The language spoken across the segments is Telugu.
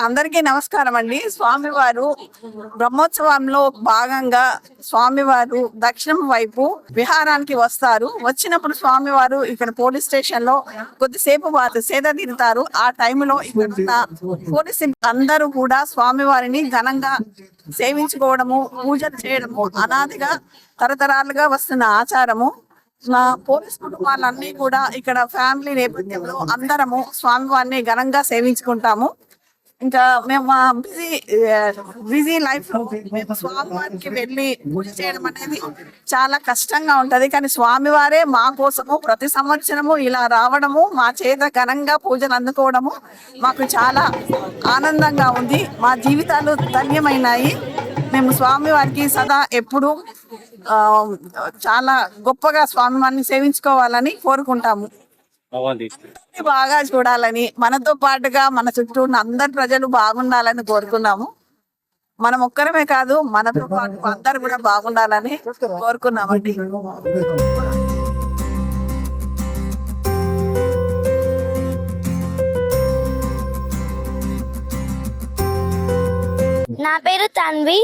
అందరికీ నమస్కారం అండి. స్వామివారు బ్రహ్మోత్సవంలో భాగంగా స్వామివారు దక్షిణం వైపు విహారానికి వస్తారు. వచ్చినప్పుడు స్వామివారు ఇక్కడ పోలీస్ స్టేషన్ లో కొద్దిసేపు వారు సేద తీరుతారు. ఆ టైంలో ఇక్కడ ఉన్న పోలీస్ అందరూ కూడా స్వామివారిని ఘనంగా సేవించుకోవడము, పూజలు చేయడము అనాదిగా తరతరాలుగా వస్తున్న ఆచారము. మా పోలీస్ కుటుంబాలన్నీ కూడా ఇక్కడ ఫ్యామిలీ నేపథ్యంలో అందరము స్వామివారిని ఘనంగా సేవించుకుంటాము. ఇంకా మేము మా బిజీ లైఫ్ లో మేము స్వామివారికి వెళ్ళి పూజ చేయడం అనేది చాలా కష్టంగా ఉంటది. కానీ స్వామివారే మా కోసము ప్రతి సంవత్సరము ఇలా రావడము, మా చేత ఘనంగా పూజలు అందుకోవడము మాకు చాలా ఆనందంగా ఉంది. మా జీవితాలు ధన్యమైనాయి. మేము స్వామివారికి సదా ఎప్పుడు చాలా గొప్పగా స్వామివారిని సేవించుకోవాలని కోరుకుంటాము. బాగా చూడాలని, మనతో పాటుగా మన చుట్టూ ఉన్న అందరి ప్రజలు బాగుండాలని కోరుకున్నాము. మనం ఒక్కరమే కాదు, మనతో పాటు అందరు కూడా బాగుండాలని కోరుకున్నామండి. నా పేరు తన్వి.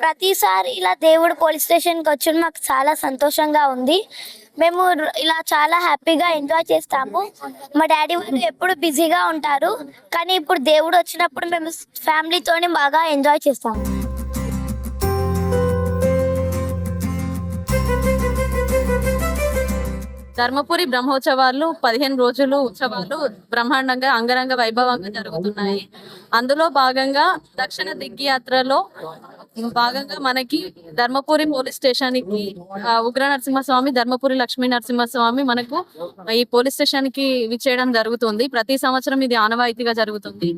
ప్రతిసారి ఇలా దేవుడు పోలీస్ స్టేషన్కి వచ్చి మాకు చాలా సంతోషంగా ఉంది. మేము ఇలా చాలా హ్యాపీగా ఎంజాయ్ చేస్తాము. మా డాడీ వాళ్ళు ఎప్పుడు బిజీగా ఉంటారు, కానీ ఇప్పుడు దేవుడు వచ్చినప్పుడు మేము ఫ్యామిలీతోని బాగా ఎంజాయ్ చేస్తాము. ధర్మపురి బ్రహ్మోత్సవాలు 15 రోజులు ఉత్సవాలు బ్రహ్మాండంగా అంగరంగ వైభవంగా జరుగుతున్నాయి. అందులో భాగంగా దక్షిణ దిగ్యాత్రలో భాగంగా మనకి ధర్మపురి పోలీస్ స్టేషన్ కి ఉగ్ర నరసింహస్వామి, ధర్మపురి లక్ష్మీ నరసింహస్వామి మనకు ఈ పోలీస్ స్టేషన్ కి విచ్చేయడం జరుగుతుంది. ప్రతి సంవత్సరం ఇది ఆనవాయితీగా జరుగుతుంది.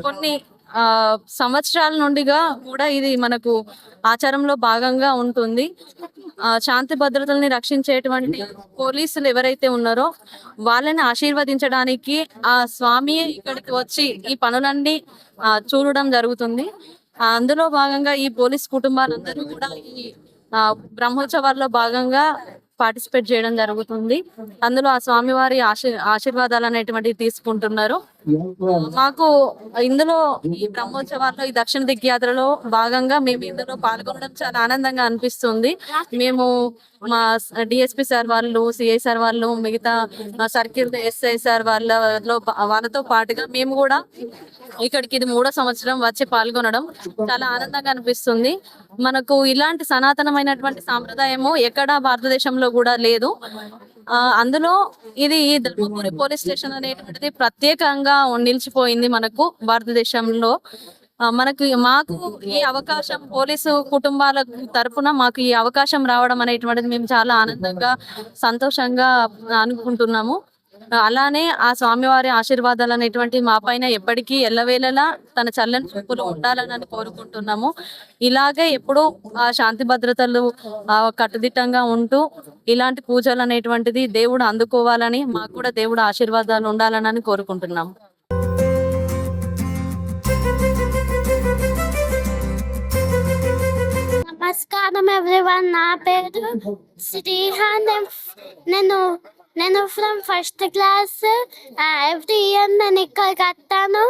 కొన్ని సంవత్సరాల నుండిగా కూడా ఇది మనకు ఆచారంలో భాగంగా ఉంటుంది. శాంతి భద్రతల్ని రక్షించేటువంటి పోలీసులు ఎవరైతే ఉన్నారో వాళ్ళని ఆశీర్వదించడానికి ఆ స్వామి ఇక్కడికి వచ్చి ఈ పనులన్నీ చూడడం జరుగుతుంది. అందులో భాగంగా ఈ పోలీస్ కుటుంబాలందరూ కూడా ఈ బ్రహ్మోత్సవాల్లో భాగంగా పార్టిసిపేట్ చేయడం జరుగుతుంది. అందులో ఆ స్వామివారి ఆశీర్వాదాలు అనేటువంటివి తీసుకుంటున్నారు. మాకు ఇందులో ఈ బ్రహ్మోత్సవాల్లో ఈ దక్షిణ దిగ్యాత్రలో భాగంగా మేము ఇందులో పాల్గొనడం చాలా ఆనందంగా అనిపిస్తుంది. మేము మా డిఎస్పి సార్ వాళ్ళు, సిఐ సార్ వాళ్ళు, మిగతా సర్కిల్ ఎస్ఐ సార్ వాళ్ళతో పాటుగా మేము కూడా ఇక్కడికి ఇది 3వ సంవత్సరం వచ్చి పాల్గొనడం చాలా ఆనందంగా అనిపిస్తుంది. మనకు ఇలాంటి సనాతనమైనటువంటి సాంప్రదాయము ఎక్కడా భారతదేశంలో కూడా లేదు. అందులో ఇది ధర్మపురి పోలీస్ స్టేషన్ అనేటువంటిది ప్రత్యేకంగా నిలిచిపోయింది మనకు భారతదేశంలో. మాకు ఈ అవకాశం, పోలీసు కుటుంబాల తరపున మాకు ఈ అవకాశం రావడం అనేటువంటిది మేము చాలా ఆనందంగా, సంతోషంగా అనుకుంటున్నాము. అలానే ఆ స్వామివారి ఆశీర్వాదాలు అనేటువంటి మా పైన ఎప్పటికీ ఎల్లవేళలా తన చల్లని చూపులు ఉండాలని కోరుకుంటున్నాము. ఇలాగే ఎప్పుడు ఆ శాంతి భద్రతలు కట్టుదిట్టంగా ఉంటూ ఇలాంటి పూజలు అనేటువంటిది దేవుడు అందుకోవాలని, మాకు కూడా దేవుడు ఆశీర్వాదాలు ఉండాలని కోరుకుంటున్నాము. నమస్కారం ఎవ్రీవన్. నా పేరు శ్రీహాన్. నేను from first class. Every year నేను ఇక్కడికి వస్తాను.